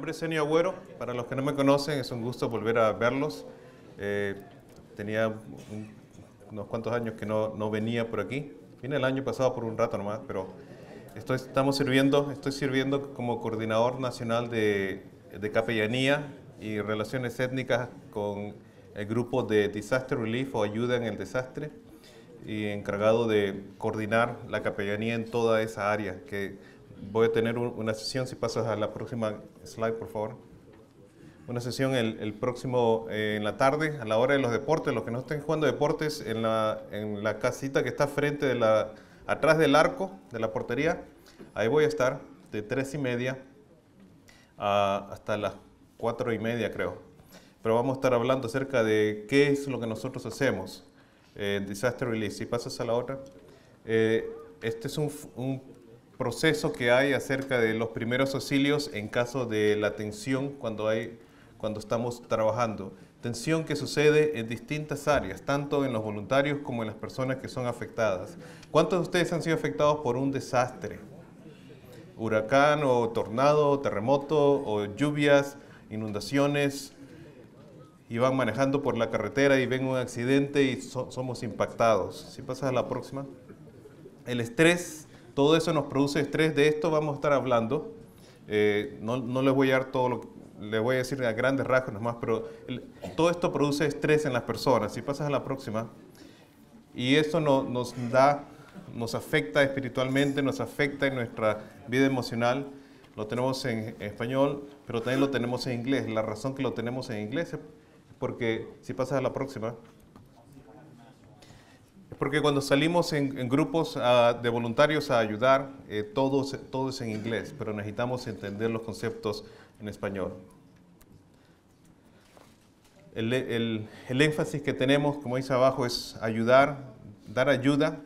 nombre es Enio Agüero. Para los que no me conocen, es un gusto volver a verlos. Tenía unos cuantos años que no venía por aquí. Vine el año pasado por un rato nomás, pero estoy sirviendo como coordinador nacional de capellanía y relaciones étnicas con el grupo de Disaster Relief o ayuda en el desastre, y encargado de coordinar la capellanía en toda esa área. Que voy a tener una sesión, si pasas a la próxima slide, por favor. Una sesión el próximo, en la tarde, a la hora de los deportes. Los que no estén jugando deportes, en la casita que está atrás del arco de la portería, ahí voy a estar de 3:30 hasta las 4:30, creo. Pero vamos a estar hablando acerca de qué es lo que nosotros hacemos en Disaster Relief. Si pasas a la otra. Este es un proceso que hay acerca de los primeros auxilios en caso de la tensión cuando estamos trabajando. Tensión que sucede en distintas áreas, tanto en los voluntarios como en las personas que son afectadas. ¿Cuántos de ustedes han sido afectados por un desastre? Huracán o tornado, terremoto o lluvias, inundaciones, y van manejando por la carretera y ven un accidente y somos impactados. Si pasas a la próxima. El estrés, todo eso nos produce estrés. De esto vamos a estar hablando. No les voy a dar todo lo que les voy a decir a grandes rasgos nomás, pero todo esto produce estrés en las personas. Si pasas a la próxima. Y eso nos afecta espiritualmente, nos afecta en nuestra vida emocional. Lo tenemos en español, pero también lo tenemos en inglés. La razón que lo tenemos en inglés es porque, si pasas a la próxima, es porque cuando salimos en grupos de voluntarios a ayudar, todo es en inglés, pero necesitamos entender los conceptos en español. El énfasis que tenemos, como dice abajo, es ayudar, dar ayuda,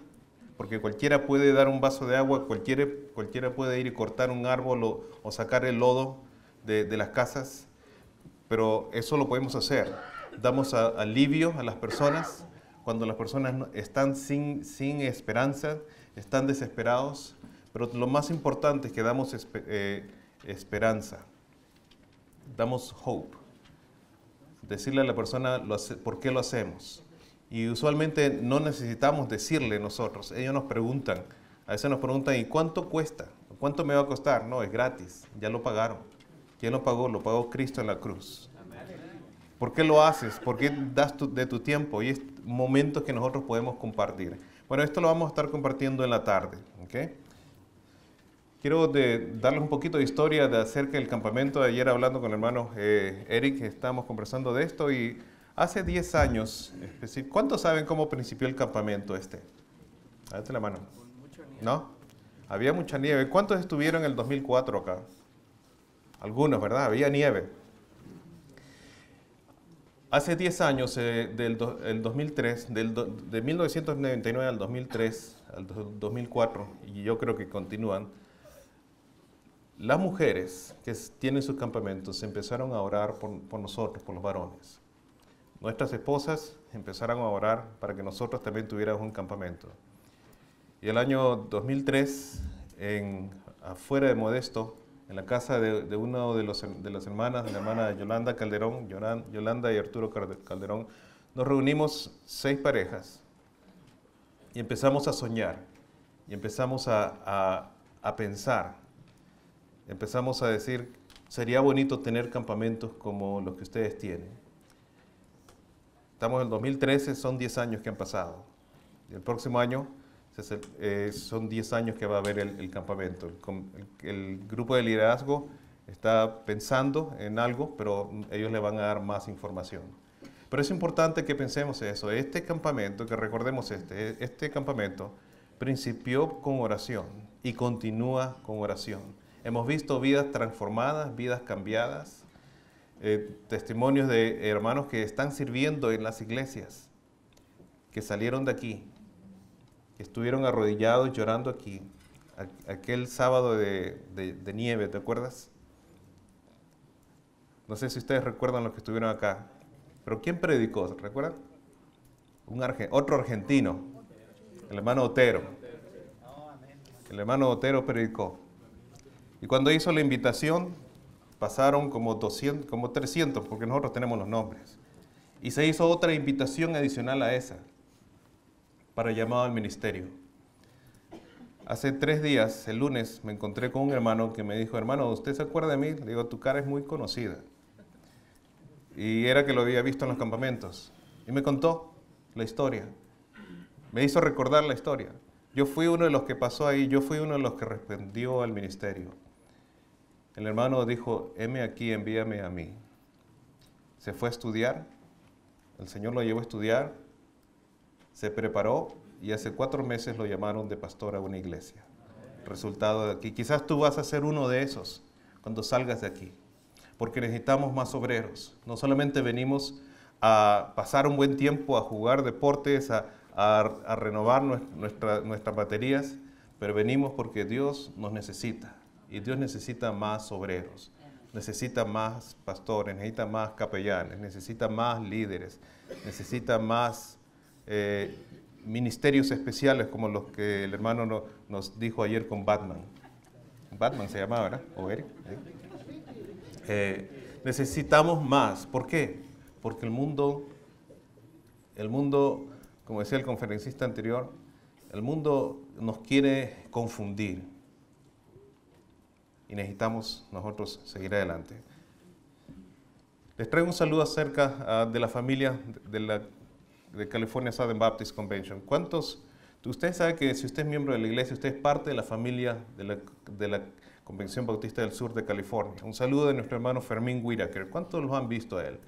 porque cualquiera puede dar un vaso de agua, cualquiera puede ir y cortar un árbol o sacar el lodo de las casas, pero eso lo podemos hacer. Damos alivio a las personas cuando las personas están sin esperanza, están desesperados, pero lo más importante es que damos esperanza, damos hope. Decirle a la persona por qué lo hacemos. Y usualmente no necesitamos decirle nosotros, ellos nos preguntan, a veces nos preguntan, ¿y cuánto cuesta? ¿Cuánto me va a costar? No, es gratis, ya lo pagaron. ¿Quién lo pagó? Lo pagó Cristo en la cruz. ¿Por qué lo haces? ¿Por qué das de tu tiempo? Y es momentos que nosotros podemos compartir. Bueno, esto lo vamos a estar compartiendo en la tarde. ¿Okay? Quiero darles un poquito de historia acerca del campamento. De ayer hablando con el hermano Eric, estábamos conversando de esto, y hace 10 años, ¿cuántos saben cómo principió el campamento este? Date la mano. ¿No? Había mucha nieve. ¿Cuántos estuvieron en el 2004 acá? Algunos, ¿verdad? Había nieve. Hace 10 años, el 2003, de 1999 al 2003, al 2004, y yo creo que continúan, las mujeres que tienen sus campamentos empezaron a orar por nosotros, por los varones. Nuestras esposas empezaron a orar para que nosotros también tuviéramos un campamento. Y el año 2003, afuera de Modesto, en la casa de una de las hermanas, la hermana Yolanda Calderón, Yolanda y Arturo Calderón, nos reunimos 6 parejas y empezamos a soñar, y empezamos a pensar, empezamos a decir, sería bonito tener campamentos como los que ustedes tienen. Estamos en el 2013, son 10 años que han pasado. Y el próximo año son 10 años que va a haber el campamento. El grupo de liderazgo está pensando en algo, pero ellos le van a dar más información. Pero es importante que pensemos eso. Este campamento, que recordemos este campamento, principió con oración y continúa con oración. Hemos visto vidas transformadas, vidas cambiadas, testimonios de hermanos que están sirviendo en las iglesias, que salieron de aquí, que estuvieron arrodillados llorando aquí, aquel sábado de nieve, ¿te acuerdas? No sé si ustedes recuerdan los que estuvieron acá, pero ¿quién predicó? ¿Recuerdan? Otro argentino, el hermano Otero. El hermano Otero predicó. Y cuando hizo la invitación pasaron como 200, como 300, porque nosotros tenemos los nombres. Y se hizo otra invitación adicional a esa, para llamado al ministerio. Hace 3 días, el lunes, me encontré con un hermano que me dijo, hermano, ¿usted se acuerda de mí? Le digo, tu cara es muy conocida. Y era que lo había visto en los campamentos. Y me contó la historia. Me hizo recordar la historia. Yo fui uno de los que pasó ahí, yo fui uno de los que respondió al ministerio. El hermano dijo, heme aquí, envíame a mí. Se fue a estudiar, el Señor lo llevó a estudiar, se preparó y hace 4 meses lo llamaron de pastor a una iglesia. Resultado de aquí. Quizás tú vas a ser uno de esos cuando salgas de aquí, porque necesitamos más obreros. No solamente venimos a pasar un buen tiempo, a jugar deportes, a renovar nuestras baterías, pero venimos porque Dios nos necesita. Y Dios necesita más obreros, necesita más pastores, necesita más capellanes, necesita más líderes, necesita más ministerios especiales como los que el hermano nos dijo ayer con Batman. Batman se llamaba, ¿verdad? ¿O Eric? Necesitamos más. ¿Por qué? Porque el mundo, como decía el conferencista anterior, el mundo nos quiere confundir. Y necesitamos nosotros seguir adelante. Les traigo un saludo acerca de la familia de California Southern Baptist Convention. ¿Cuántos de ustedes saben que si usted es miembro de la iglesia, usted es parte de la familia de la Convención Bautista del Sur de California? Un saludo de nuestro hermano Fermín Whitaker. ¿Cuántos lo han visto a él?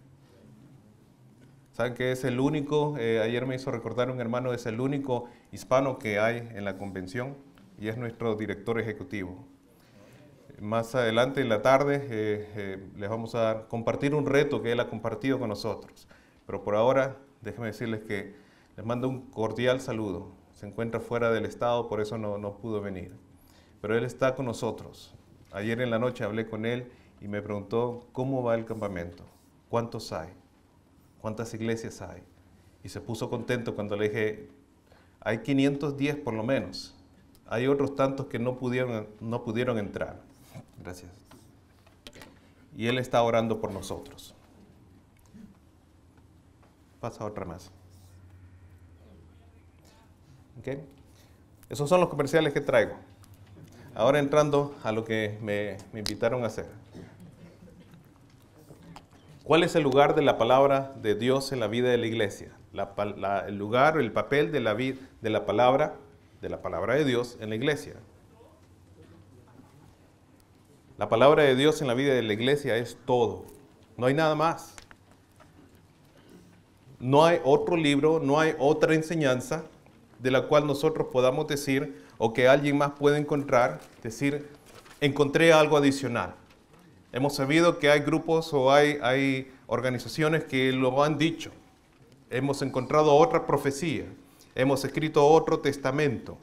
¿Saben que es el único, ayer me hizo recordar un hermano, es el único hispano que hay en la convención y es nuestro director ejecutivo? Más adelante en la tarde les vamos a compartir un reto que él ha compartido con nosotros. Pero por ahora, déjenme decirles que les mando un cordial saludo. Se encuentra fuera del estado, por eso no pudo venir. Pero él está con nosotros. Ayer en la noche hablé con él y me preguntó cómo va el campamento, cuántos hay, cuántas iglesias hay. Y se puso contento cuando le dije, hay 510 por lo menos. Hay otros tantos que no pudieron entrar. Gracias. Y Él está orando por nosotros. Pasa otra más. ¿Okay? Esos son los comerciales que traigo. Ahora entrando a lo que me invitaron a hacer. ¿Cuál es el lugar de la palabra de Dios en la vida de la iglesia? El lugar, el papel de la palabra de Dios en la iglesia. La palabra de Dios en la vida de la iglesia es todo. No hay nada más. No hay otro libro, no hay otra enseñanza de la cual nosotros podamos decir o que alguien más pueda encontrar, decir, encontré algo adicional. Hemos sabido que hay grupos o hay organizaciones que lo han dicho. Hemos encontrado otra profecía. Hemos escrito otro testamento.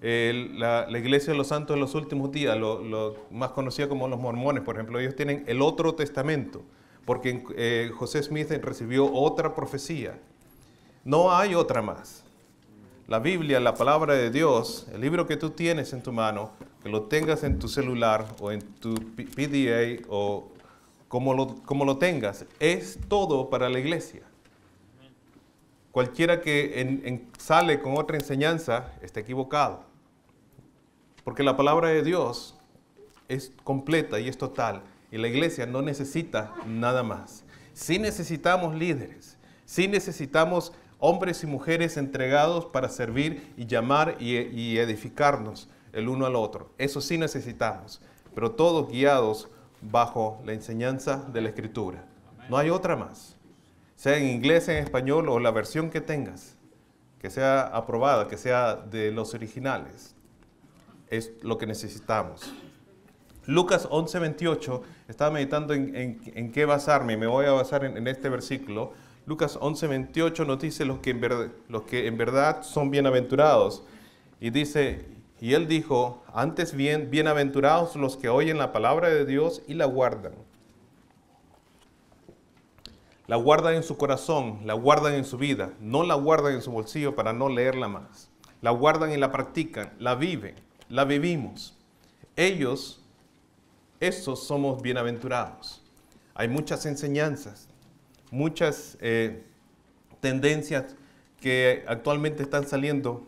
La Iglesia de los Santos de los Últimos Días, lo más conocida como los mormones, por ejemplo, ellos tienen el otro testamento, porque José Smith recibió otra profecía. No hay otra más. La Biblia, la palabra de Dios, el libro que tú tienes en tu mano, que lo tengas en tu celular o en tu PDA o como lo tengas, es todo para la iglesia. Cualquiera que sale con otra enseñanza está equivocado. Porque la palabra de Dios es completa y es total. Y la iglesia no necesita nada más. Sí necesitamos líderes. Sí necesitamos hombres y mujeres entregados para servir y llamar y edificarnos el uno al otro. Eso sí necesitamos. Pero todos guiados bajo la enseñanza de la Escritura. No hay otra más. Sea en inglés, en español o la versión que tengas, que sea aprobada, que sea de los originales, es lo que necesitamos. Lucas 11:28, estaba meditando en qué basarme, me voy a basar en este versículo. Lucas 11:28 nos dice los que en verdad son bienaventurados. Y dice, y él dijo, antes bien, bienaventurados los que oyen la palabra de Dios y la guardan. La guardan en su corazón, la guardan en su vida, no la guardan en su bolsillo para no leerla más. La guardan y la practican, la viven, la vivimos. Ellos esos somos bienaventurados. Hay muchas enseñanzas, muchas tendencias que actualmente están saliendo,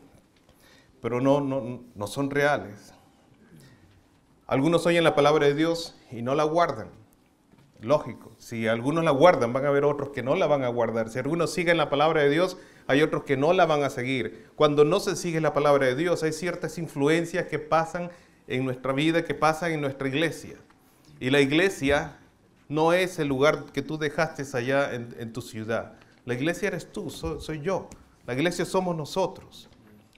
pero no son reales. Algunos oyen la palabra de Dios y no la guardan. Lógico, si algunos la guardan, van a haber otros que no la van a guardar. Si algunos siguen la palabra de Dios, hay otros que no la van a seguir. Cuando no se sigue la palabra de Dios, hay ciertas influencias que pasan en nuestra vida, que pasan en nuestra iglesia. Y la iglesia no es el lugar que tú dejaste allá en tu ciudad. La iglesia eres tú, soy yo. La iglesia somos nosotros.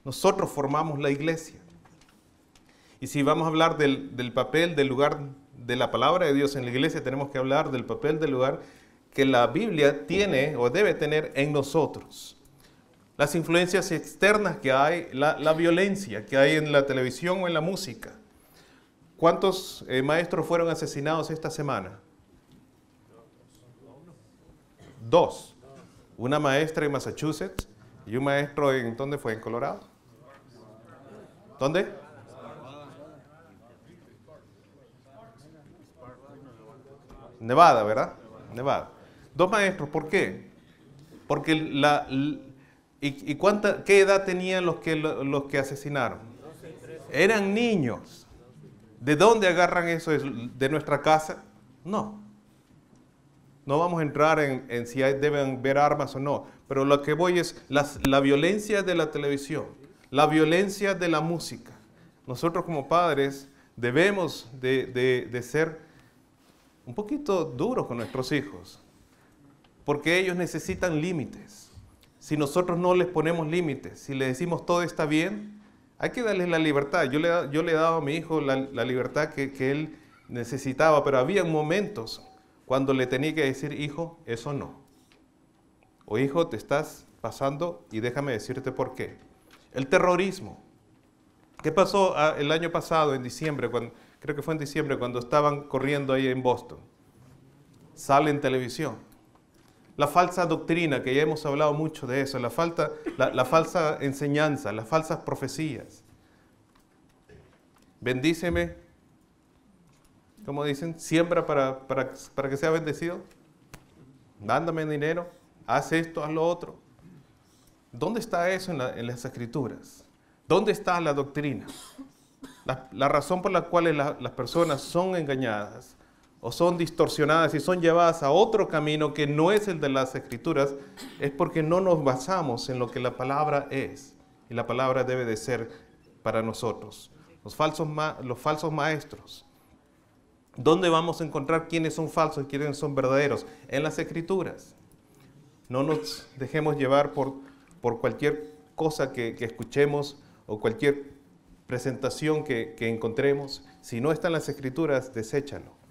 Nosotros formamos la iglesia. Y si vamos a hablar del papel, del lugar de la palabra de Dios en la iglesia, tenemos que hablar del papel, del lugar que la Biblia tiene o debe tener en nosotros. Las influencias externas que hay, la violencia que hay en la televisión o en la música. ¿Cuántos maestros fueron asesinados esta semana? 2. Una maestra en Massachusetts y un maestro en, ¿dónde fue? ¿En Colorado? ¿Dónde? Nevada, ¿verdad? Nevada. 2 maestros, ¿por qué? Porque ¿qué edad tenían los que asesinaron? Eran niños. ¿De dónde agarran eso? ¿De nuestra casa? No. No vamos a entrar en si deben ver armas o no, pero lo que voy es la violencia de la televisión, la violencia de la música. Nosotros como padres debemos de ser un poquito duros con nuestros hijos, porque ellos necesitan límites. Si nosotros no les ponemos límites, si le decimos todo está bien, hay que darles la libertad. Yo le he dado a mi hijo la libertad que él necesitaba, pero había momentos cuando le tenía que decir, hijo, eso no. O hijo, te estás pasando y déjame decirte por qué. El terrorismo. ¿Qué pasó el año pasado, en diciembre, creo que fue en diciembre, cuando estaban corriendo ahí en Boston? Sale en televisión. La falsa doctrina, que ya hemos hablado mucho de eso, la falsa enseñanza, las falsas profecías. Bendíceme, ¿cómo dicen? Siembra para que sea bendecido. Mándame dinero, haz esto, haz lo otro. ¿Dónde está eso en las Escrituras? ¿Dónde está la doctrina? La razón por la cual las personas son engañadas o son distorsionadas y son llevadas a otro camino que no es el de las Escrituras es porque no nos basamos en lo que la palabra es. Y la palabra debe de ser para nosotros. Los falsos maestros. ¿Dónde vamos a encontrar quiénes son falsos y quiénes son verdaderos? En las Escrituras. No nos dejemos llevar por cualquier cosa que escuchemos o cualquier presentación que encontremos. Si no está en las Escrituras, deséchalo.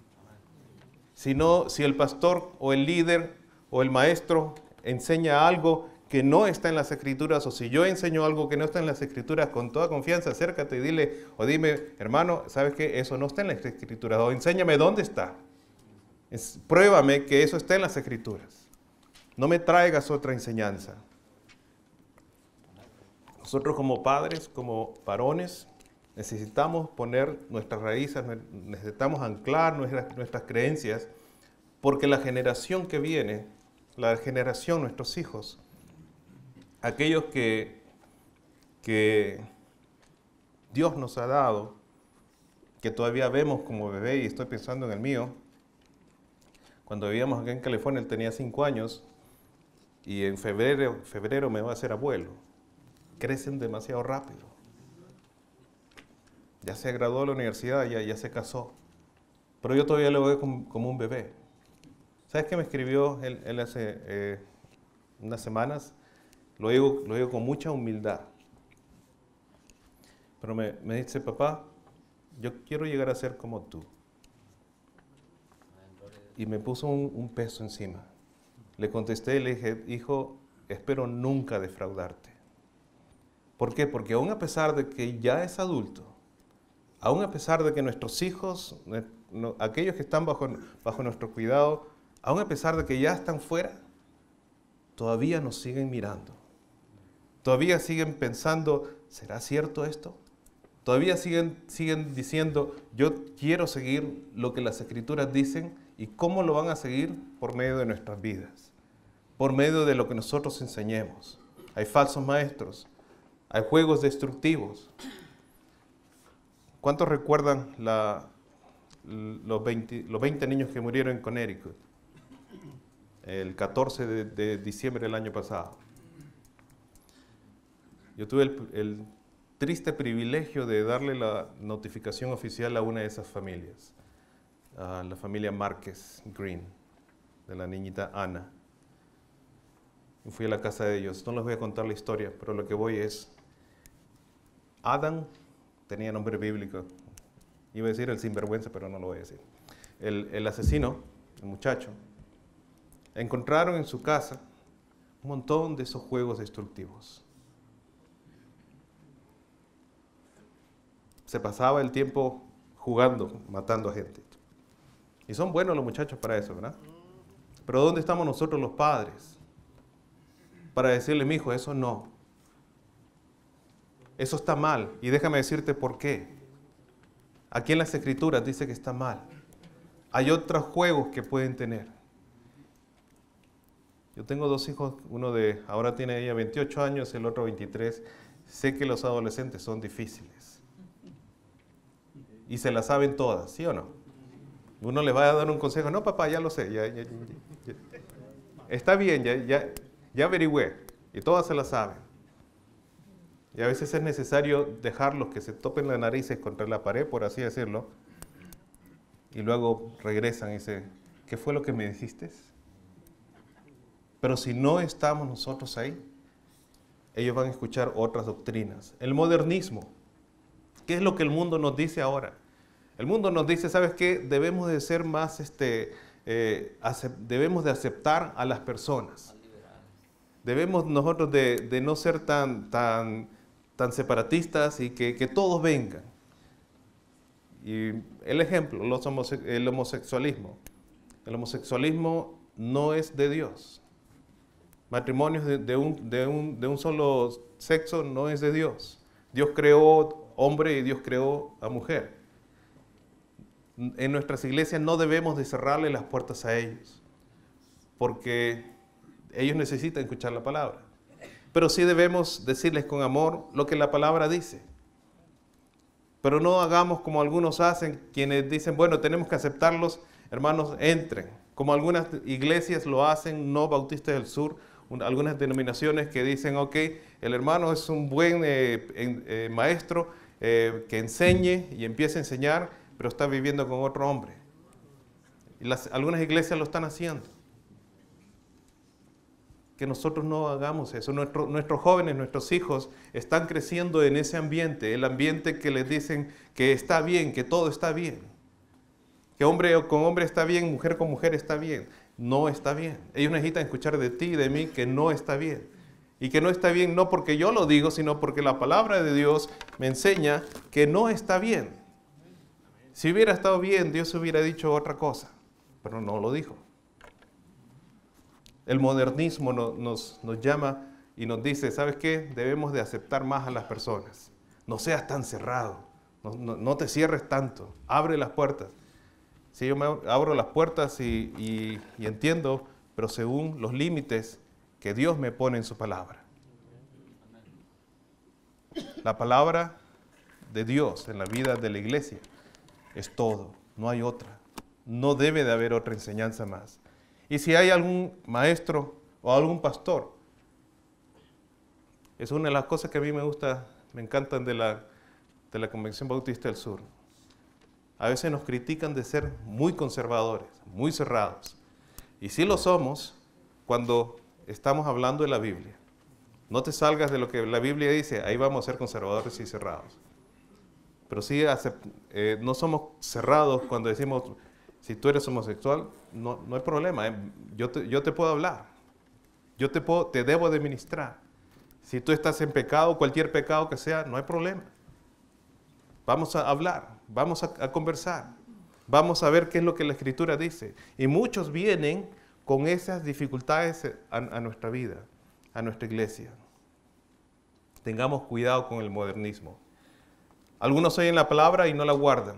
Si el pastor o el líder o el maestro enseña algo que no está en las Escrituras, o si yo enseño algo que no está en las Escrituras, con toda confianza, acércate y dile, o dime, hermano, ¿sabes qué? Eso no está en las Escrituras, o enséñame dónde está. Pruébame que eso está en las Escrituras. No me traigas otra enseñanza. Nosotros como padres, como varones, necesitamos poner nuestras raíces, necesitamos anclar nuestras creencias, porque la generación que viene, nuestros hijos, aquellos que Dios nos ha dado, que todavía vemos como bebé, y estoy pensando en el mío, cuando vivíamos acá en California, él tenía 5 años, y en febrero me va a hacer abuelo. Crecen demasiado rápido. Ya se graduó de la universidad, ya se casó. Pero yo todavía lo veo como un bebé. ¿Sabes qué me escribió él hace unas semanas? Lo digo con mucha humildad. Pero me dice, papá, yo quiero llegar a ser como tú. Y me puso un peso encima. Le contesté y le dije, hijo, espero nunca defraudarte. ¿Por qué? Porque aún a pesar de que ya es adulto, aún a pesar de que nuestros hijos, aquellos que están bajo nuestro cuidado, aún a pesar de que ya están fuera, todavía nos siguen mirando. Todavía siguen pensando, ¿será cierto esto? Todavía siguen diciendo, yo quiero seguir lo que las Escrituras dicen. ¿Y cómo lo van a seguir? Por medio de nuestras vidas, por medio de lo que nosotros enseñemos. Hay falsos maestros, hay juegos destructivos. ¿Cuántos recuerdan los 20 niños que murieron en Connecticut el 14 de diciembre del año pasado? Yo tuve el triste privilegio de darle la notificación oficial a una de esas familias, a la familia Márquez Green, de la niñita Ana. Y fui a la casa de ellos. No les voy a contar la historia, pero lo que voy es, Adam tenía nombre bíblico. Iba a decir el sinvergüenza, pero no lo voy a decir. El asesino, el muchacho, encontraron en su casa un montón de esos juegos destructivos. Se pasaba el tiempo jugando, matando a gente. Y son buenos los muchachos para eso, ¿verdad? Pero ¿dónde estamos nosotros los padres? Para decirle, mi hijo, eso no. Eso está mal. Y déjame decirte por qué. Aquí en las Escrituras dice que está mal. Hay otros juegos que pueden tener. Yo tengo 2 hijos, ahora tiene ella 28 años, el otro 23. Sé que los adolescentes son difíciles. Y se las saben todas, ¿sí o no? Uno les va a dar un consejo, no papá, ya lo sé, ya. Está bien, ya averigüé, y todas se las saben. Y a veces es necesario dejarlos que se topen las narices contra la pared, por así decirlo, y luego regresan y dicen, ¿qué fue lo que me dijiste? Pero si no estamos nosotros ahí, ellos van a escuchar otras doctrinas. El modernismo, ¿qué es lo que el mundo nos dice ahora? El mundo nos dice, ¿sabes qué? Debemos de ser más, debemos de aceptar a las personas. Debemos nosotros de no ser tan separatistas y que todos vengan. Y el ejemplo, el homosexualismo. El homosexualismo no es de Dios. Matrimonios de un solo sexo no es de Dios. Dios creó hombre y Dios creó a mujer. En nuestras iglesias no debemos de cerrarle las puertas a ellos, porque ellos necesitan escuchar la palabra. Pero sí debemos decirles con amor lo que la palabra dice. Pero no hagamos como algunos hacen, quienes dicen, bueno, tenemos que aceptarlos, hermanos, entren. Como algunas iglesias lo hacen, no Bautistas del Sur, algunas denominaciones que dicen, ok, el hermano es un buen maestro que enseñe y empiece a enseñar, pero está viviendo con otro hombre. Y algunas iglesias lo están haciendo. Que nosotros no hagamos eso. Nuestros jóvenes, nuestros hijos están creciendo en ese ambiente, el ambiente que les dicen que está bien, que todo está bien. Que hombre con hombre está bien, mujer con mujer está bien. No está bien. Ellos necesitan escuchar de ti y de mí que no está bien. Y que no está bien no porque yo lo digo, sino porque la palabra de Dios me enseña que no está bien. Si hubiera estado bien, Dios hubiera dicho otra cosa, pero no lo dijo. El modernismo nos llama y nos dice, ¿sabes qué? Debemos de aceptar más a las personas. No seas tan cerrado, no te cierres tanto, abre las puertas. Si yo me abro las puertas y entiendo, pero según los límites que Dios me pone en su palabra. La palabra de Dios en la vida de la iglesia es todo, no hay otra. No debe de haber otra enseñanza más. Y si hay algún maestro o algún pastor, es una de las cosas que a mí me encantan de la Convención Bautista del Sur. A veces nos critican de ser muy conservadores, muy cerrados. Y sí lo somos cuando estamos hablando de la Biblia. No te salgas de lo que la Biblia dice, ahí vamos a ser conservadores y cerrados. Pero sí no somos cerrados cuando decimos, si tú eres homosexual, no hay problema, yo te puedo hablar, te debo de ministrar. Si tú estás en pecado, cualquier pecado que sea, no hay problema. Vamos a hablar, vamos a conversar, vamos a ver qué es lo que la Escritura dice. Y muchos vienen con esas dificultades a nuestra vida, a nuestra iglesia. Tengamos cuidado con el modernismo. Algunos oyen la palabra y no la guardan.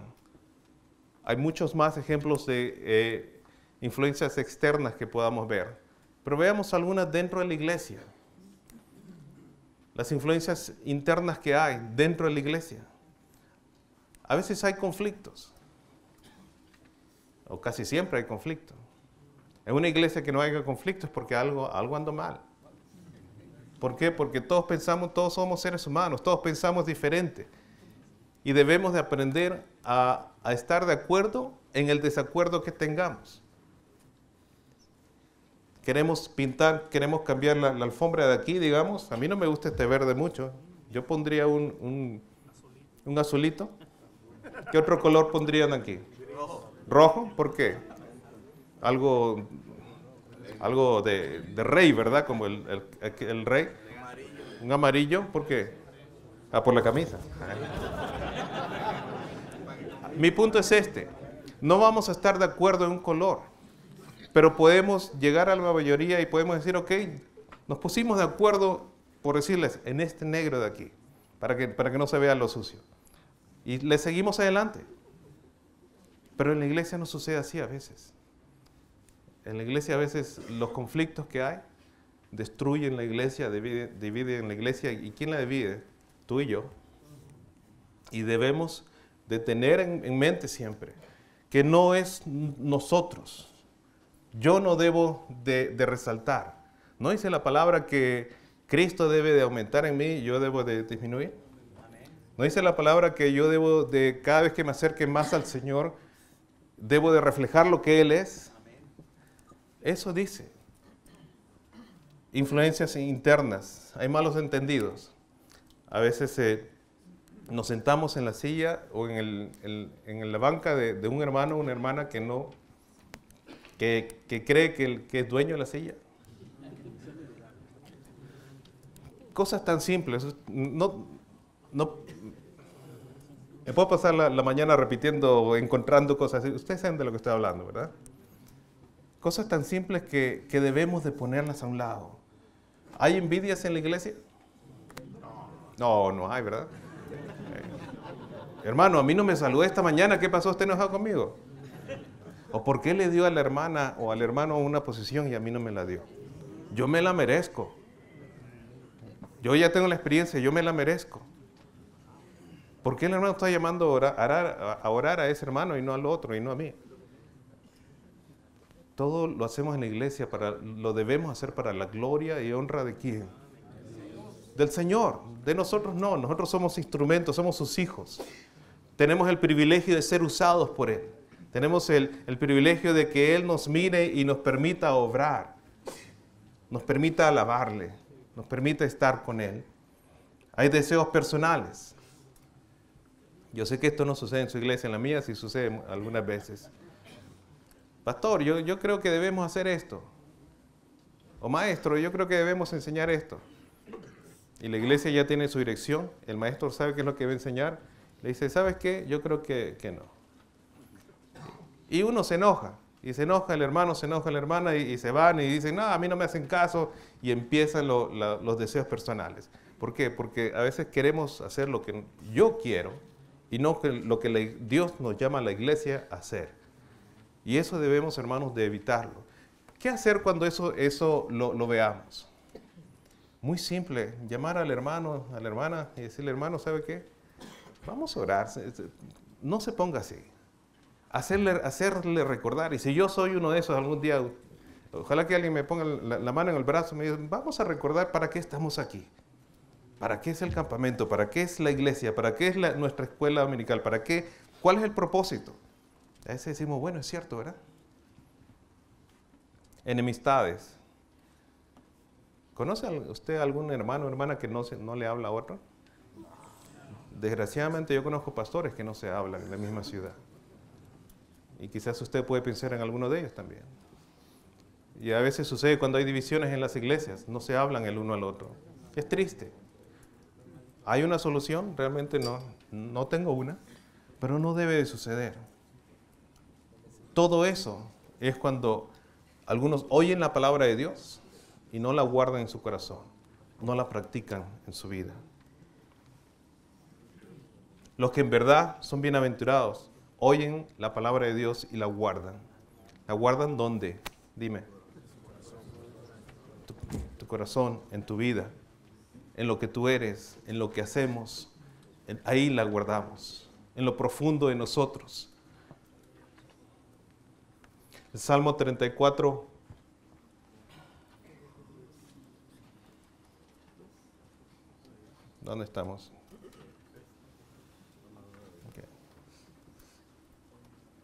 Hay muchos más ejemplos de influencias externas que podamos ver. Pero veamos algunas dentro de la iglesia. Las influencias internas que hay dentro de la iglesia. A veces hay conflictos. O casi siempre hay conflictos. En una iglesia que no haya conflictos es porque algo anda mal. ¿Por qué? Porque todos somos seres humanos, todos pensamos diferente. Y debemos de aprender a estar de acuerdo en el desacuerdo que tengamos. Queremos pintar, queremos cambiar la alfombra de aquí, digamos. A mí no me gusta este verde mucho. Yo pondría un azulito. ¿Qué otro color pondrían aquí? ¿Rojo? ¿Por qué? Algo de rey, ¿verdad? Como el rey. Un amarillo, ¿por qué? Por la camisa. Mi punto es este. No vamos a estar de acuerdo en un color, pero podemos llegar a la mayoría y podemos decir, ok, nos pusimos de acuerdo, por decirles, en este negro de aquí, para que no se vea lo sucio. Y le seguimos adelante. Pero en la iglesia no sucede así a veces. En la iglesia a veces los conflictos que hay destruyen la iglesia, dividen la iglesia. ¿Y quién la divide? Tú y yo. Y debemos de tener en mente siempre que no es nosotros. Yo no debo de resaltar. ¿No dice la palabra que Cristo debe de aumentar en mí y yo debo de disminuir? ¿No dice la palabra que yo debo de, cada vez que me acerque más al Señor, debo de reflejar lo que Él es? Eso dice. Influencias internas. Hay malos entendidos. A veces nos sentamos en la silla o en la banca de un hermano o una hermana que cree que es dueño de la silla. Cosas tan simples. No, me puedo pasar la mañana repitiendo o encontrando cosas así. Ustedes saben de lo que estoy hablando, ¿verdad? Cosas tan simples que debemos de ponerlas a un lado. ¿Hay envidias en la iglesia? No hay, ¿verdad? Hermano, a mí no me saludó esta mañana, ¿qué pasó? ¿Usted enojado conmigo? ¿O por qué le dio a la hermana o al hermano una posición y a mí no me la dio? Yo me la merezco. Yo ya tengo la experiencia, yo me la merezco. ¿Por qué el hermano está llamando a orar a ese hermano y no al otro y no a mí? Todo lo hacemos en la iglesia, lo debemos hacer para la gloria y honra de ¿quién? Del Señor. De nosotros no, nosotros somos instrumentos, somos sus hijos. Tenemos el privilegio de ser usados por Él. Tenemos el privilegio de que Él nos mire y nos permita obrar, nos permita alabarle, nos permita estar con Él. Hay deseos personales. Yo sé que esto no sucede en su iglesia, en la mía sí sucede algunas veces. Pastor, yo creo que debemos hacer esto. O maestro, yo creo que debemos enseñar esto. Y la iglesia ya tiene su dirección, el maestro sabe qué es lo que va a enseñar. Le dice, ¿sabes qué? Yo creo que no. Y uno se enoja, el hermano se enoja, la hermana, y se van y dicen, no, a mí no me hacen caso, y empiezan los deseos personales. ¿Por qué? Porque a veces queremos hacer lo que yo quiero y no lo que Dios nos llama a la iglesia a hacer. Y eso debemos, hermanos, de evitarlo. ¿Qué hacer cuando eso lo veamos? Muy simple, llamar al hermano, a la hermana y decirle, hermano, ¿sabe qué? Vamos a orar, no se ponga así. Hacerle recordar, y si yo soy uno de esos algún día, ojalá que alguien me ponga la mano en el brazo y me diga, vamos a recordar para qué estamos aquí. ¿Para qué es el campamento? ¿Para qué es la iglesia? ¿Para qué es nuestra escuela dominical? ¿Cuál es el propósito? A veces decimos, bueno, es cierto, ¿verdad? Enemistades. ¿Conoce usted algún hermano o hermana que no le habla a otro? Desgraciadamente yo conozco pastores que no se hablan en la misma ciudad. Y quizás usted puede pensar en alguno de ellos también. Y a veces sucede cuando hay divisiones en las iglesias, no se hablan el uno al otro. Es triste. ¿Hay una solución? Realmente no tengo una, pero no debe de suceder. Todo eso es cuando algunos oyen la palabra de Dios y no la guardan en su corazón, no la practican en su vida. Los que en verdad son bienaventurados, oyen la palabra de Dios y la guardan. ¿La guardan dónde? Dime. Tu corazón, en tu vida, en lo que tú eres, en lo que hacemos. Ahí la guardamos, en lo profundo de nosotros. El Salmo 34. ¿Dónde estamos? Okay.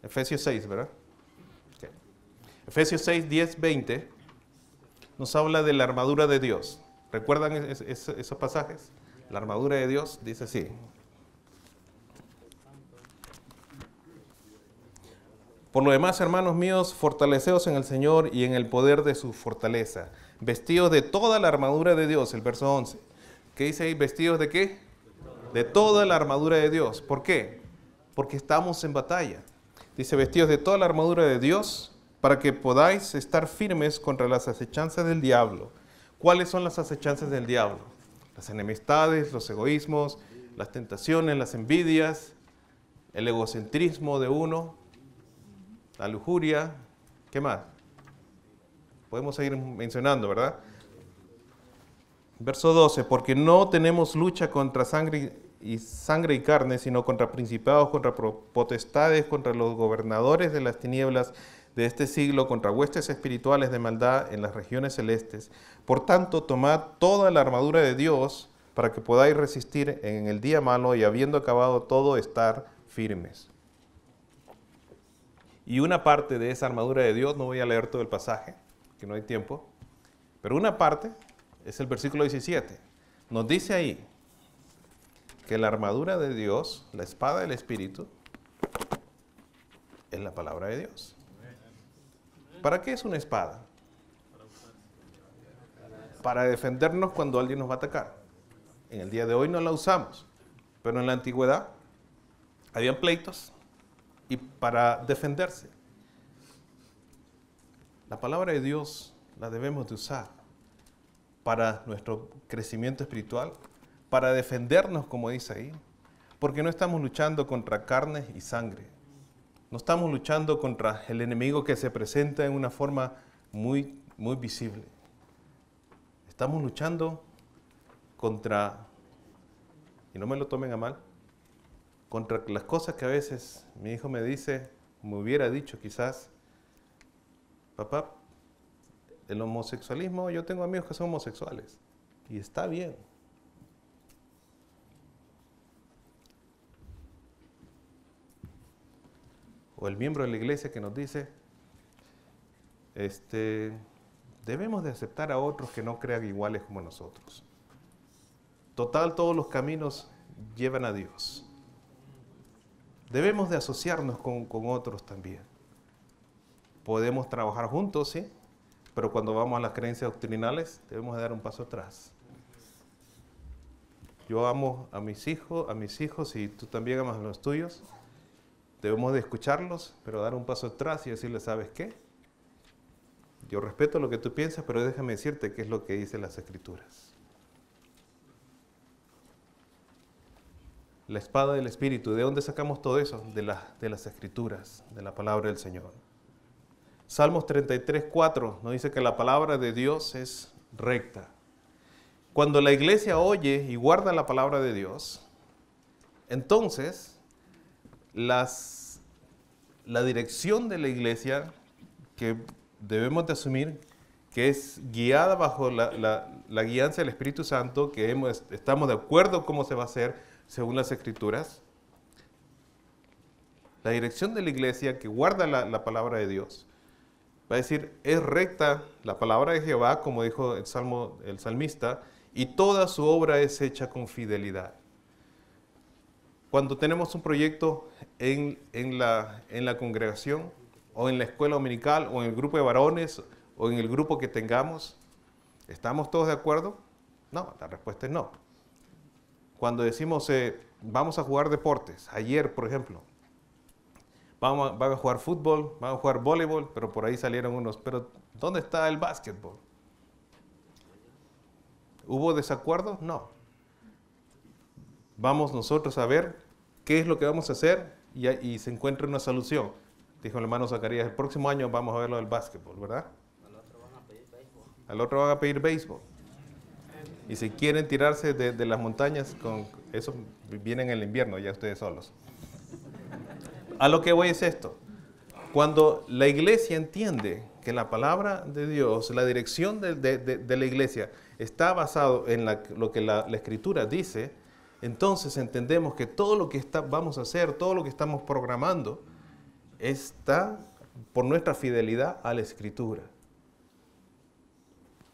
Efesios 6, ¿verdad? Okay. Efesios 6, 10, 20 nos habla de la armadura de Dios. ¿Recuerdan esos pasajes? La armadura de Dios dice así. Por lo demás, hermanos míos, fortaleceos en el Señor y en el poder de su fortaleza. Vestidos de toda la armadura de Dios, el verso 11. ¿Qué dice ahí? ¿Vestidos de qué? De toda la armadura de Dios. ¿Por qué? Porque estamos en batalla. Dice, vestidos de toda la armadura de Dios para que podáis estar firmes contra las acechanzas del diablo. ¿Cuáles son las acechanzas del diablo? Las enemistades, los egoísmos, las tentaciones, las envidias, el egocentrismo de uno, la lujuria. ¿Qué más? Podemos seguir mencionando, ¿verdad? Verso 12, porque no tenemos lucha contra sangre y carne, sino contra principados, contra potestades, contra los gobernadores de las tinieblas de este siglo, contra huestes espirituales de maldad en las regiones celestes. Por tanto, tomad toda la armadura de Dios para que podáis resistir en el día malo y habiendo acabado todo, estar firmes. Y una parte de esa armadura de Dios, no voy a leer todo el pasaje, que no hay tiempo, pero una parte es el versículo 17. Nos dice ahí que la armadura de Dios, la espada del Espíritu, es la palabra de Dios. ¿Para qué es una espada? Para defendernos cuando alguien nos va a atacar. En el día de hoy no la usamos, pero en la antigüedad habían pleitos y para defenderse. La palabra de Dios la debemos de usar para nuestro crecimiento espiritual, para defendernos, como dice ahí, porque no estamos luchando contra carne y sangre. No estamos luchando contra el enemigo que se presenta en una forma muy visible. Estamos luchando contra, y no me lo tomen a mal, contra las cosas que a veces mi hijo me dice, me hubiera dicho quizás, papá, el homosexualismo, yo tengo amigos que son homosexuales, y está bien. O el miembro de la iglesia que nos dice, debemos de aceptar a otros que no crean iguales como nosotros. Total, todos los caminos llevan a Dios. Debemos de asociarnos con otros también. Podemos trabajar juntos, sí, pero cuando vamos a las creencias doctrinales, debemos de dar un paso atrás. Yo amo a mis hijos y tú también amas a los tuyos. Debemos de escucharlos, pero dar un paso atrás y decirles, ¿sabes qué? Yo respeto lo que tú piensas, pero déjame decirte qué es lo que dicen las Escrituras. La espada del Espíritu, ¿de dónde sacamos todo eso? De las Escrituras, de la palabra del Señor. Salmos 33, 4 nos dice que la palabra de Dios es recta. Cuando la iglesia oye y guarda la palabra de Dios, entonces la dirección de la iglesia que debemos de asumir, que es guiada bajo la guianza del Espíritu Santo, que estamos de acuerdo cómo se va a hacer según las Escrituras. La dirección de la iglesia que guarda la palabra de Dios va a decir, es recta la palabra de Jehová, como dijo el salmista, y toda su obra es hecha con fidelidad. Cuando tenemos un proyecto en la congregación, o en la escuela dominical, o en el grupo de varones, o en el grupo que tengamos, ¿estamos todos de acuerdo? No, la respuesta es no. Cuando decimos, vamos a jugar deportes, ayer, por ejemplo, van a jugar fútbol, van a jugar voleibol, pero por ahí salieron unos, pero ¿dónde está el básquetbol? ¿Hubo desacuerdo? No. Vamos nosotros a ver qué es lo que vamos a hacer y se encuentre una solución. Dijo el hermano Zacarías, el próximo año vamos a ver lo del básquetbol, ¿verdad? Al otro van a pedir béisbol. Al otro van a pedir béisbol. Y si quieren tirarse de las montañas, con eso vienen en el invierno, ya ustedes solos. A lo que voy es esto. Cuando la iglesia entiende que la palabra de Dios, la dirección de la iglesia está basado en lo que la Escritura dice, entonces entendemos que todo lo que vamos a hacer, todo lo que estamos programando, está por nuestra fidelidad a la Escritura.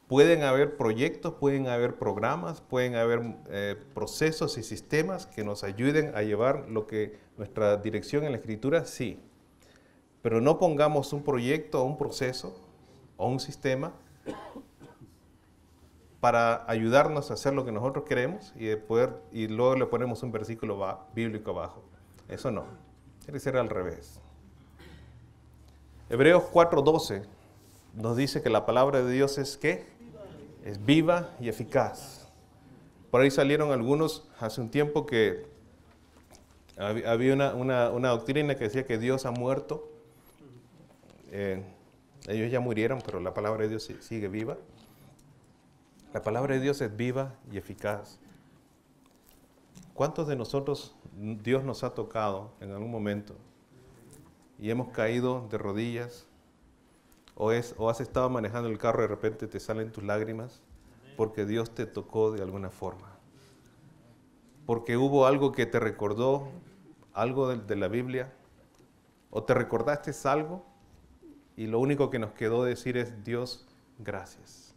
Pueden haber proyectos, pueden haber programas, pueden haber procesos y sistemas que nos ayuden a llevar lo que nuestra dirección en la Escritura, sí. Pero no pongamos un proyecto o un proceso o un sistema para ayudarnos a hacer lo que nosotros queremos y luego le ponemos un versículo bíblico abajo. Eso no. Tiene que ser al revés. Hebreos 4:12 nos dice que la palabra de Dios es ¿qué? Es viva y eficaz. Por ahí salieron algunos hace un tiempo que había una doctrina que decía que Dios ha muerto. Ellos ya murieron, pero la palabra de Dios sigue viva. La palabra de Dios es viva y eficaz. ¿Cuántos de nosotros Dios nos ha tocado en algún momento y hemos caído de rodillas? O has estado manejando el carro y de repente te salen tus lágrimas porque Dios te tocó de alguna forma. Porque hubo algo que te recordó, algo de la Biblia, o te recordaste algo y lo único que nos quedó decir es Dios, gracias.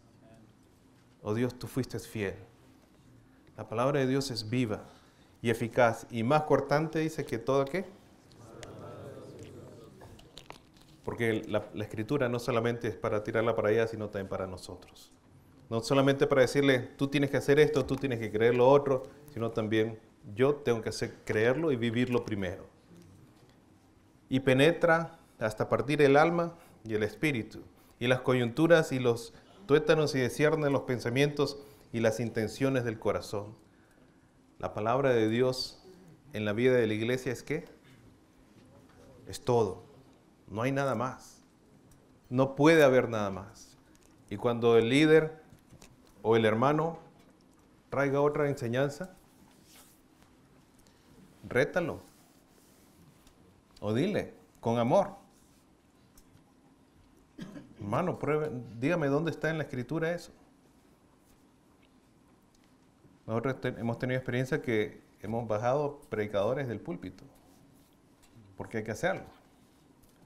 O Dios, tú fuiste fiel. La palabra de Dios es viva y eficaz y más cortante, dice que todo ¿qué? Porque la Escritura no solamente es para tirarla para allá, sino también para nosotros. No solamente para decirle, tú tienes que hacer esto, tú tienes que creer lo otro, sino también yo tengo que creerlo y vivirlo primero. Y penetra hasta partir el alma y el espíritu, y las coyunturas y los tuétanos y discierne los pensamientos y las intenciones del corazón. La palabra de Dios en la vida de la iglesia es ¿qué? Es todo. No hay nada más. No puede haber nada más. Y cuando el líder o el hermano traiga otra enseñanza, rétalo. O dile, con amor. Hermano, dígame dónde está en la Escritura eso. Nosotros hemos tenido experiencia que hemos bajado predicadores del púlpito. Porque hay que hacerlo.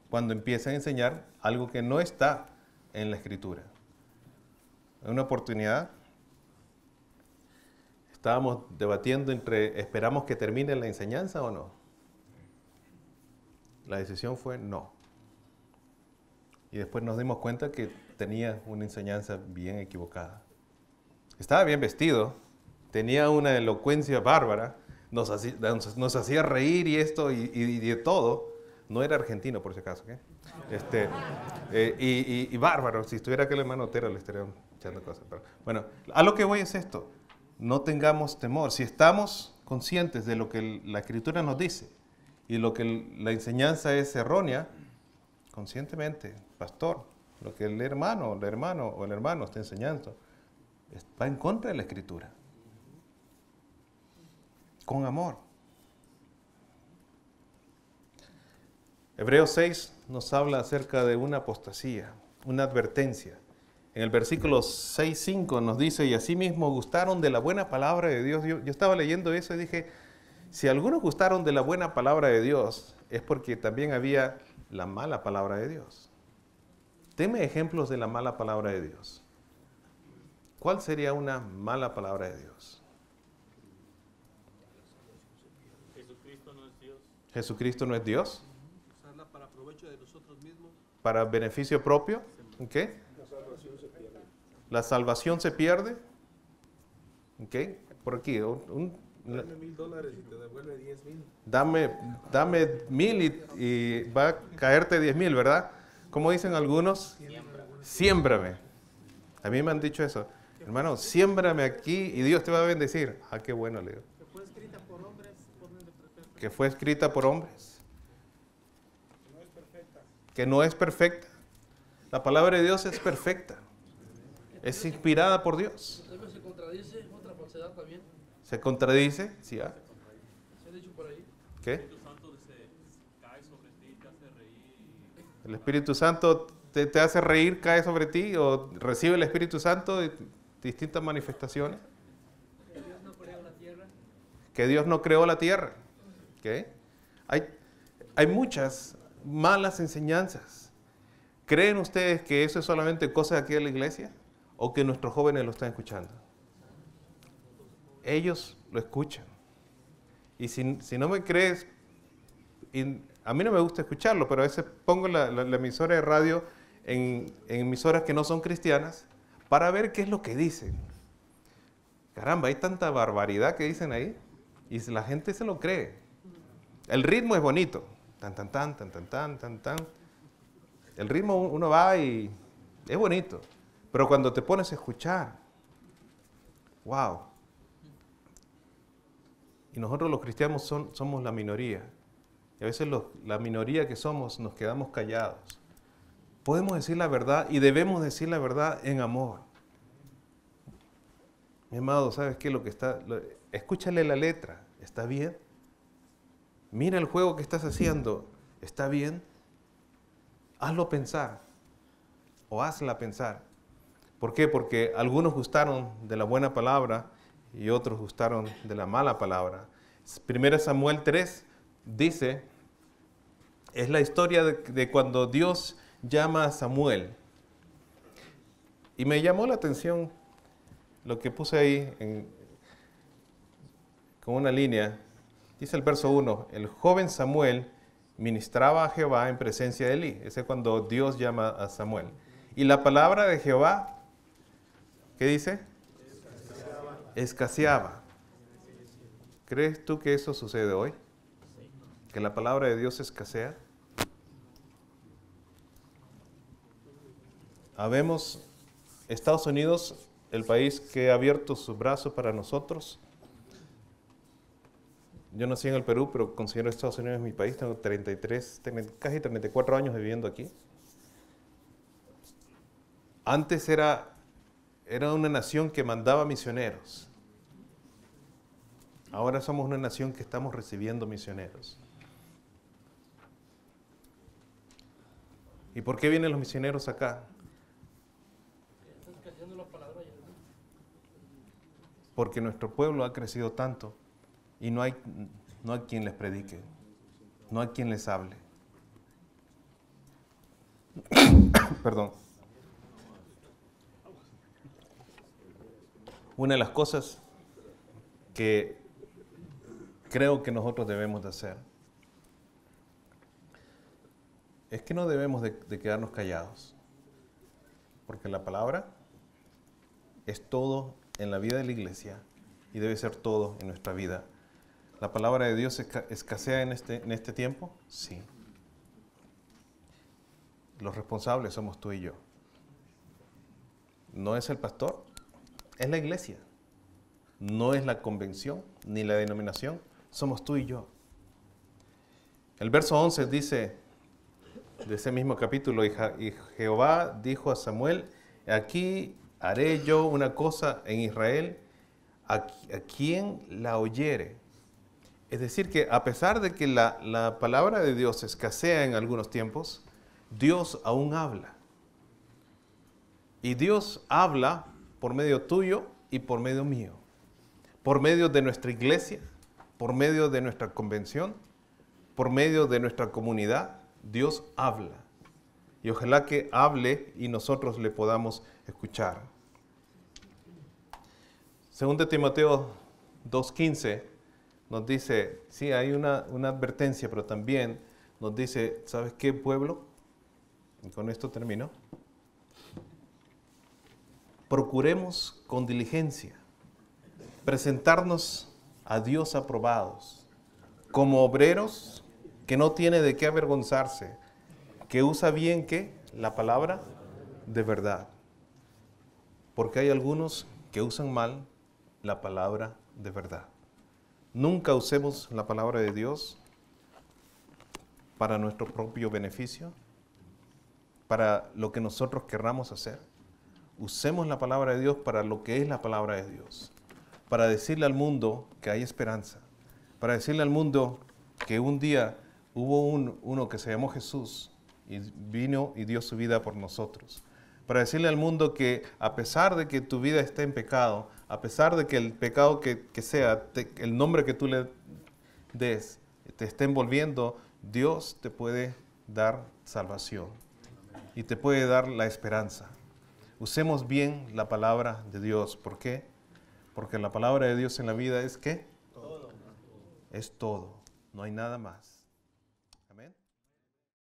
Cuando empiezan a enseñar algo que no está en la Escritura. En una oportunidad estábamos debatiendo entre ¿esperamos que termine la enseñanza o no? La decisión fue no. Y después nos dimos cuenta que tenía una enseñanza bien equivocada. Estaba bien vestido, tenía una elocuencia bárbara, nos hacía reír y esto y de todo. No era argentino, por si acaso. ¿Okay? Y bárbaro. Si estuviera aquel hermano Otero, le estaría echando cosas. Pero, bueno, a lo que voy es esto. No tengamos temor. Si estamos conscientes de lo que la Escritura nos dice y lo que la enseñanza es errónea, conscientemente, pastor, lo que el hermano o el hermano está enseñando va en contra de la Escritura. Con amor. Hebreos 6 nos habla acerca de una apostasía, una advertencia. En el versículo 6:5 nos dice, y asimismo gustaron de la buena palabra de Dios. Yo estaba leyendo eso y dije, si algunos gustaron de la buena palabra de Dios, es porque también había la mala palabra de Dios. Deme ejemplos de la mala palabra de Dios. ¿Cuál sería una mala palabra de Dios? Jesucristo no es Dios. ¿Jesucristo no es Dios? Usarla para provecho de nosotros mismos. ¿Para beneficio propio? ¿Okay? La salvación se pierde. ¿La salvación se pierde? ¿Ok? Por aquí. Dame $1,000 y te devuelve 10,000. Dame 1,000 y va a caerte 10,000, ¿verdad? Como dicen algunos, siémbrame. A mí me han dicho eso. Hermano, siémbrame aquí y Dios te va a bendecir. Ah, qué bueno, le digo. Que fue escrita por hombres, por orden de que fue escrita por hombres, que no es perfecta. La palabra de Dios es perfecta, es inspirada por Dios. ¿Se contradice otra falsedad también? ¿Se contradice? Sí, ¿ah? ¿Se ha dicho por ahí? ¿Qué? El Espíritu Santo cae sobre ti, te hace reír. ¿El Espíritu Santo te hace reír, cae sobre ti? ¿O recibe el Espíritu Santo de distintas manifestaciones? ¿Que Dios no creó la tierra? Que Dios no creó la tierra. ¿Qué? Hay muchas malas enseñanzas. ¿Creen ustedes que eso es solamente cosa de aquí de la iglesia? ¿O que nuestros jóvenes lo están escuchando? Ellos lo escuchan. Y si no me crees, a mí no me gusta escucharlo, pero a veces pongo la emisora de radio en emisoras que no son cristianas para ver qué es lo que dicen. Caramba, hay tanta barbaridad que dicen ahí y la gente se lo cree. El ritmo es bonito. Tan, tan, tan, tan, tan, tan, tan, tan. El ritmo uno va y es bonito. Pero cuando te pones a escuchar, wow. Y nosotros los cristianos somos la minoría. Y a veces la minoría que somos nos quedamos callados. Podemos decir la verdad y debemos decir la verdad en amor. Mi amado, ¿sabes qué? Escúchale la letra, ¿está bien? Mira el juego que estás haciendo, ¿está bien? Hazlo pensar o hazla pensar. ¿Por qué? Porque algunos gustaron de la buena palabra y otros gustaron de la mala palabra. 1 Samuel 3 dice, es la historia de cuando Dios llama a Samuel. Y me llamó la atención lo que puse ahí con una línea. Dice el verso 1, el joven Samuel ministraba a Jehová en presencia de Elí. Ese es cuando Dios llama a Samuel. Y la palabra de Jehová, ¿qué dice? Escaseaba. ¿Crees tú que eso sucede hoy? ¿Que la palabra de Dios escasea? Habemos Estados Unidos, el país que ha abierto sus brazos para nosotros. Yo nací en el Perú, pero considero Estados Unidos mi país. Tengo casi 34 años viviendo aquí. Antes era una nación que mandaba misioneros. Ahora somos una nación que estamos recibiendo misioneros. ¿Y por qué vienen los misioneros acá? Están escaseando la palabra ya, ¿no? Porque nuestro pueblo ha crecido tanto y no hay quien les predique, no hay quien les hable. Perdón. Una de las cosas que creo que nosotros debemos de hacer es que no debemos de quedarnos callados, porque la palabra es todo en la vida de la iglesia y debe ser todo en nuestra vida. ¿La palabra de Dios escasea en este tiempo? Sí. Los responsables somos tú y yo. No es el pastor, es la iglesia. No es la convención ni la denominación, somos tú y yo. El verso 11 dice, de ese mismo capítulo, y Jehová dijo a Samuel, aquí haré yo una cosa en Israel, a quien la oyere. Es decir, que a pesar de que la palabra de Dios escasea en algunos tiempos, Dios aún habla. Y Dios habla por medio tuyo y por medio mío. Por medio de nuestra iglesia, por medio de nuestra convención, por medio de nuestra comunidad, Dios habla. Y ojalá que hable y nosotros le podamos escuchar. 2 Timoteo 2:15 nos dice, sí, hay una advertencia, pero también nos dice, ¿sabes qué, pueblo? Y con esto termino. Procuremos con diligencia presentarnos a Dios aprobados, como obreros que no tiene de qué avergonzarse, que usa bien, ¿qué? La palabra de verdad. Porque hay algunos que usan mal la palabra de verdad. Nunca usemos la palabra de Dios para nuestro propio beneficio, para lo que nosotros querramos hacer. Usemos la palabra de Dios para lo que es la palabra de Dios, para decirle al mundo que hay esperanza, para decirle al mundo que un día hubo uno que se llamó Jesús y vino y dio su vida por nosotros, para decirle al mundo que a pesar de que tu vida esté en pecado, a pesar de que el pecado que sea, el nombre que tú le des, te esté envolviendo, Dios te puede dar salvación y te puede dar la esperanza. Usemos bien la palabra de Dios. ¿Por qué? Porque la palabra de Dios en la vida es ¿qué? Todo. Es todo. No hay nada más. Amén.